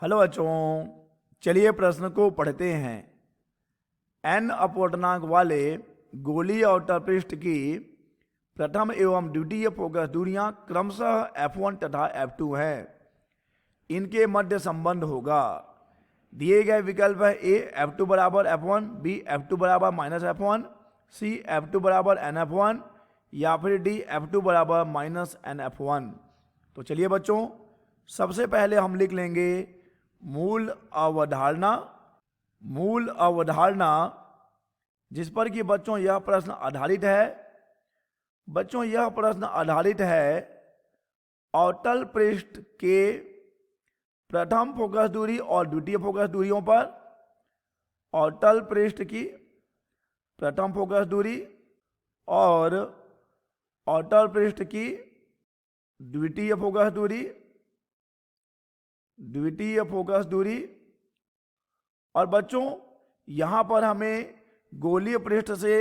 Hello बच्चों, चलिए प्रश्न को पढ़ते हैं। n अपवर्तनांक वाले गोलीय अवतल पृष्ठ की प्रथम एवं द्वितीय फोकस दूरियां क्रमशः f1 तथा f2 है। इनके मध्य संबंध होगा। दिए गए विकल्प है ए f2 बराबर f1, बी f2 बराबर माइनस f1, सी f2 बराबर nf1 या फिर डी f2 बराबर माइनस nf1। तो चलिए बच्चों, सबसे पहले हम लिख लेंगे मूल अवधारणा जिस पर कि बच्चों यह प्रश्न आधारित है। बच्चों यह प्रश्न आधारित है अवतल पृष्ठ के प्रथम फोकस दूरी और द्वितीय फोकस दूरियों पर। अवतल पृष्ठ की प्रथम फोकस दूरी और अवतल पृष्ठ की द्वितीय फोकस दूरी। और बच्चों यहां पर हमें गोलीय पृष्ठ से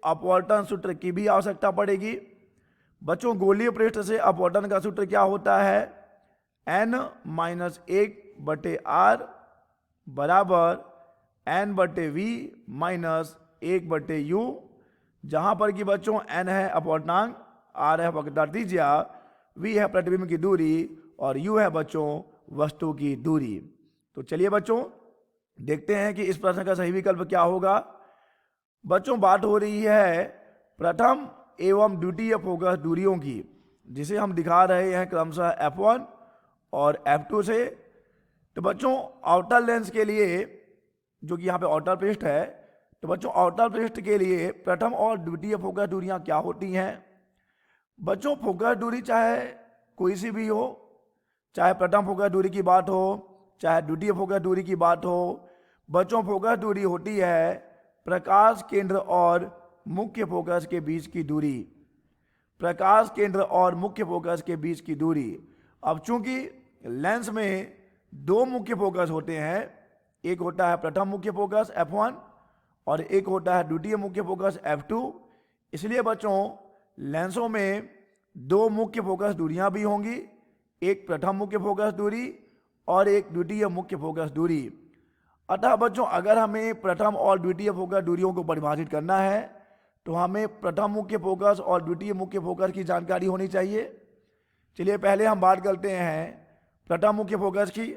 अपवर्तन सूत्र की भी आवश्यकता पड़ेगी। बच्चों गोलीय पृष्ठ से अपवर्तन का सूत्र क्या होता है? n माइनस 1/r बराबर n/v माइनस 1/u, जहां पर कि बच्चों n है अपवर्तनांक, r है वक्रता त्रिज्या, v है प्रतिबिंब की दूरी और u है बच्चों वस्तु की दूरी। तो चलिए बच्चों देखते हैं कि इस प्रश्न का सही विकल्प क्या होगा। बच्चों बात हो रही है प्रथम एवं द्वितीय फोकस दूरियों की, जिसे हम दिखा रहे हैं क्रमशः f1 और f2 से। तो बच्चों अवतल लेंस के लिए, जो कि यहाँ पे अवतल पृष्ठ है, तो बच्चों अवतल पृष्ठ के लिए प्रथम और द्वितीय फोकस दूरियां क्या होती हैं? बच्चों फोकस दूरी चाहे कोई सी भी हो, चाहे प्रथम फोकस दूरी की बात हो चाहे द्वितीय फोकस दूरी की बात हो, बच्चों फोकस दूरी होती है प्रकाश केंद्र और मुख्य फोकस के बीच की दूरी। प्रकाश केंद्र और मुख्य फोकस के बीच की दूरी। अब चूंकि लेंस में दो मुख्य फोकस होते हैं, एक होता है प्रथम मुख्य फोकस f1 और एक होता है द्वितीय मुख्य फोकस f2, इसलिए बच्चों लेंसों में दो मुख्य फोकस दूरियां भी होंगी, एक प्रथम मुख्य फोकस दूरी और एक द्वितीय मुख्य फोकस दूरी। अतः बच्चों अगर हमें प्रथम और द्वितीय फोकस दूरियों को परिभाषित करना है तो हमें प्रथम मुख्य फोकस और द्वितीय मुख्य फोकस की जानकारी होनी चाहिए। चलिए पहले हम बात करते हैं प्रथम मुख्य फोकस की,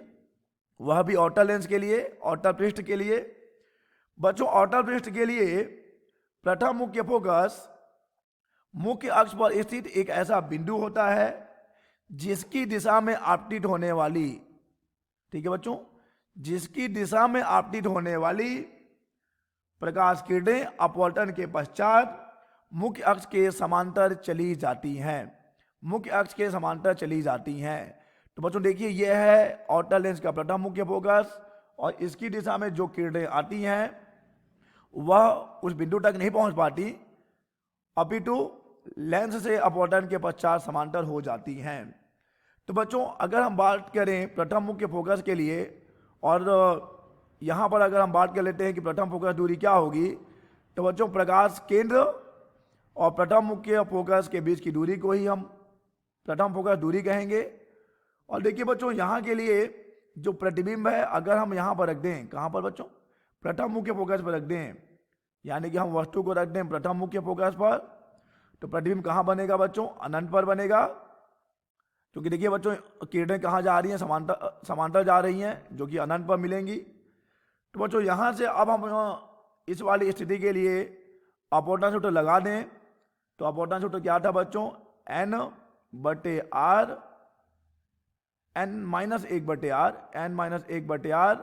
वह भी अवतल लेंस के लिए, अवतल पृष्ठ के लिए। बच्चों अवतल पृष्ठ के लिए प्रथम मुख्य फोकस मुख्य अक्ष पर स्थित एक ऐसा बिंदु होता है जिसकी दिशा में आपतित होने वाली, ठीक है बच्चों, जिसकी दिशा में आपतित होने वाली प्रकाश किरणें अपवर्तन के पश्चात मुख्य अक्ष के समांतर चली जाती हैं। मुख्य अक्ष के समांतर चली जाती हैं। तो बच्चों देखिए यह है अवतल लेंस का प्रथम मुख्य फोकस और इसकी दिशा में जो किरणें आती हैं वह उस बिंदु तक नहीं पहुंच पाती, अपितु लेंस से अपवर्तन के पश्चात समांतर हो जाती हैं। तो बच्चों अगर हम बात करें प्रथम मुख्य फोकस के लिए, और यहाँ पर अगर हम बात कर लेते हैं कि प्रथम फोकस दूरी क्या होगी, तो बच्चों प्रकाश केंद्र और प्रथम मुख्य फोकस के बीच की दूरी को ही हम प्रथम फोकस दूरी कहेंगे। और देखिए बच्चों यहाँ के लिए जो प्रतिबिंब है अगर हम यहाँ पर रख दें, कहाँ पर बच्चों? प्रथम मुख्य फोकस पर रख दें, यानी कि हम वस्तु को रख दें प्रथम मुख्य फोकस पर, तो प्रतिबिंब कहाँ बनेगा बच्चों? अनंत पर बनेगा। क्योंकि देखिए बच्चों किरणें कहाँ जा रही हैं? समांतर जा रही हैं, जो कि अनंत पर मिलेंगी। तो बच्चों यहाँ से अब हम इस वाली स्थिति के लिए अपवर्तन सूत्र लगा दें। तो अपवर्तन सूत्र क्या था बच्चों? n/r, n-1/r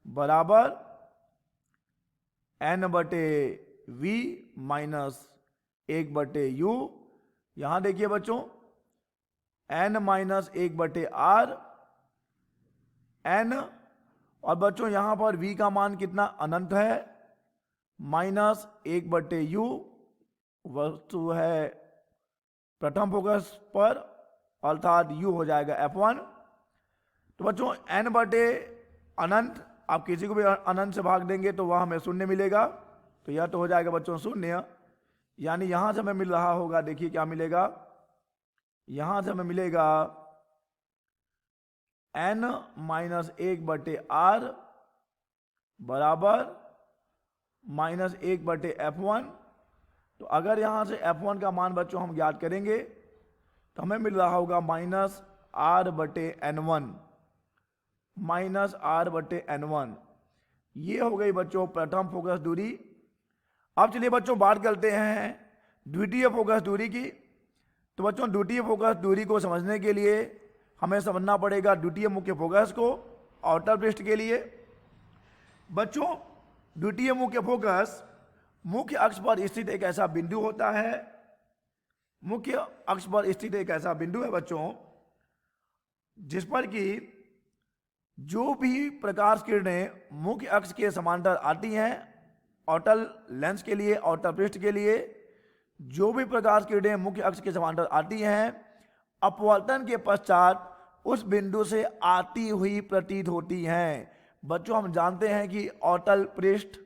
बराबर n/v माइनस 1/u। यहाँ देखिए बच्चों n-1/r n, और बच्चों यहां पर v का मान कितना? अनंत है, माइनस 1/u, वस्तु है प्रथम फोकस पर, अर्थात u हो जाएगा f1। तो बच्चों n/अनंत आप किसी को भी अनंत से भाग देंगे तो वह हमें शून्य मिलेगा, तो यह तो हो जाएगा बच्चों शून्य। यानी यहां से हमें मिल रहा होगा, देखिए क्या मिलेगा, यहां से हमें मिलेगा एन माइनस 1/r बराबर -1/f1। तो अगर यहां से f1 का मान बच्चों हम ज्ञात करेंगे तो हमें मिल रहा होगा -r/n1, -r/n1। ये हो गई बच्चों प्रथम फोकस दूरी। अब चलिए बच्चों बात करते हैं द्वितीय फोकस दूरी की। तो बच्चों द्वितीय फोकस दूरी को समझने के लिए हमें समझना पड़ेगा द्वितीय मुख्य फोकस को आउटर पृष्ठ के लिए। बच्चों द्वितीय मुख्य फोकस मुख्य अक्ष पर स्थित एक ऐसा बिंदु होता है, मुख्य अक्ष पर स्थित एक ऐसा बिंदु है बच्चों जिस पर कि जो भी प्रकाश किरणें मुख्य अक्ष के समांतर आती हैं, आउटर लेंस के लिए, आउटर पृष्ठ के लिए जो भी प्रकाश किरणें मुख्य अक्ष के समांतर आती हैं, अपवर्तन के पश्चात उस बिंदु से आती हुई प्रतीत होती हैं। बच्चों हम जानते हैं कि आउटर पृष्ठ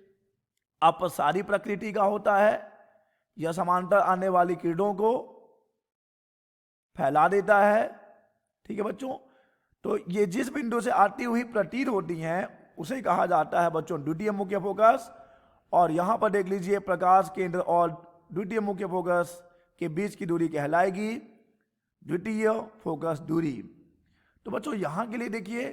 अपसारी प्रकृति का होता है, यह समांतर आने वाली किरणों को फैला देता है। ठीक है बच्चों, तो ये जिस बिंदु से आती हुई प्रतीत होती हैं उसे कहा जाता है बच्चों द्वितीय मुख्य फोकस। और यहां पर देख लीजिए प्रकाश केंद्र और द्वितीय मुख्य फोकस के बीच की दूरी कहलाएगी द्वितीय फोकस दूरी। तो बच्चों यहां के लिए देखिए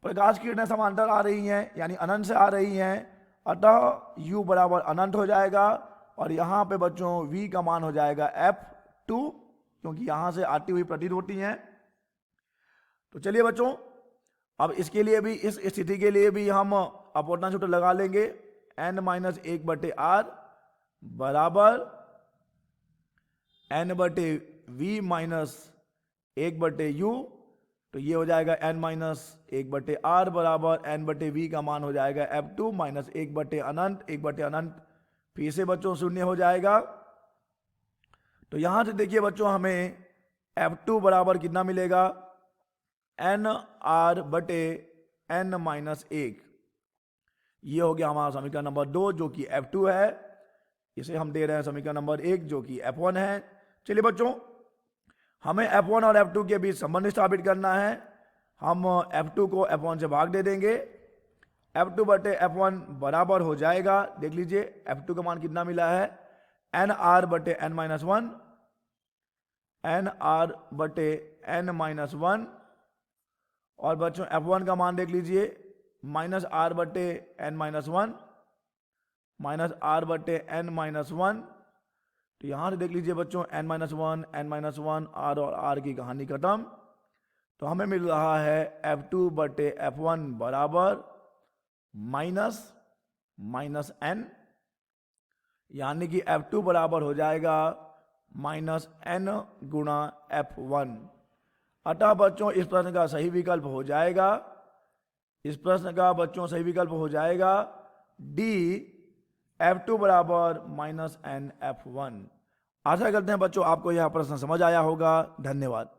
प्रकाश किरणें समांतर आ रही हैं यानी अनंत से आ रही हैं, अतः u बराबर अनंत हो जाएगा और यहाँ पे बच्चों v का मान हो जाएगा f2 क्योंकि यहाँ से आती हुई प्रतीत होती हैं। तो चलिए बच्चों अब इसके लिए भी, इस स्थिति के लिए भी हम अपवर्तन सूत्र लगा लेंगे। n-1/r बराबर n/v-1/u। तो ये हो जाएगा n-1/r बराबर n/v का मान हो जाएगा f2 माइनस 1/अनंत, 1/अनंत फिर से बच्चों शून्य हो जाएगा। तो यहां से देखिए बच्चों हमें f2 बराबर कितना मिलेगा nr/n-1। ये हो गया हमारा समीकरण नंबर 2 जो कि f2 है, इसे हम दे रहे हैं समीकरण नंबर 1 जो कि f1 है। चलिए बच्चों हमें f1 और f2 के बीच संबंध स्थापित करना है। हम f2 को f1 से भाग दे देंगे, f2/f1 बराबर हो जाएगा, देख लीजिए f2 का मान कितना मिला है nr/n-1, nr/n-1। और बच्चों f1 का मान देख लीजिए -r/n-1, -r/n-1। तो यहां से देख लीजिए बच्चों n-1, n-1, r और r की कहानी खत्म। तो हमें मिल रहा है f2/f1 बराबर -n, यानी कि f2 बराबर हो जाएगा -n गुणा f1। अतः बच्चों इस प्रश्न का सही विकल्प हो जाएगा, इस प्रश्न का बच्चों सही विकल्प हो जाएगा डी, f2 बराबर -n f1। आशा करते हैं बच्चों आपको यह प्रश्न समझ आया होगा। धन्यवाद।